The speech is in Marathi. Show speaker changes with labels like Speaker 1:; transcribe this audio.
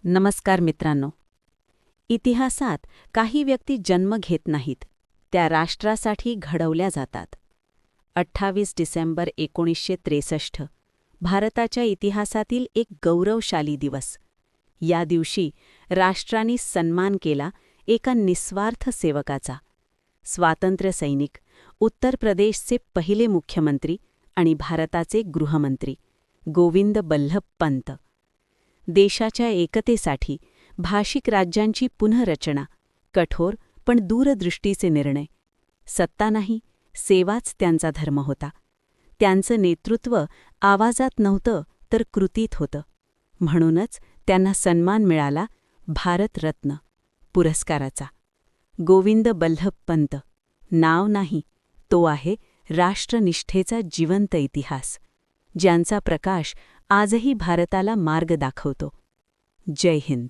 Speaker 1: नमस्कार मित्रांनो. इतिहासात काही व्यक्ती जन्म घेत नाहीत, त्या राष्ट्रासाठी घडवल्या जातात. 28 डिसेंबर 1963 भारताच्या इतिहासातील एक गौरवशाली दिवस. या दिवशी राष्ट्राने सन्मान केला एका निस्वार्थ सेवकाचा. स्वातंत्र्य सैनिक, उत्तर प्रदेशचे पहिले मुख्यमंत्री आणि भारताचे गृहमंत्री गोविंद बल्लभ पंत. देशाच्या एकतेसाठी भाषिक राज्यांची पुनर्रचना, कठोर पण दूरदृष्टीचे निर्णय. सत्ता नाही, सेवाच त्यांचा धर्म होता. त्यांचं नेतृत्व आवाजात नव्हतं तर कृतीत होतं. म्हणूनच त्यांना सन्मान मिळाला भारतरत्न पुरस्काराचा. गोविंद बल्लभ पंत नाव नाही, तो आहे राष्ट्रनिष्ठेचा जिवंत इतिहास, ज्यांचा प्रकाश आजही भारताला मार्ग दाखवतो. जय हिंद.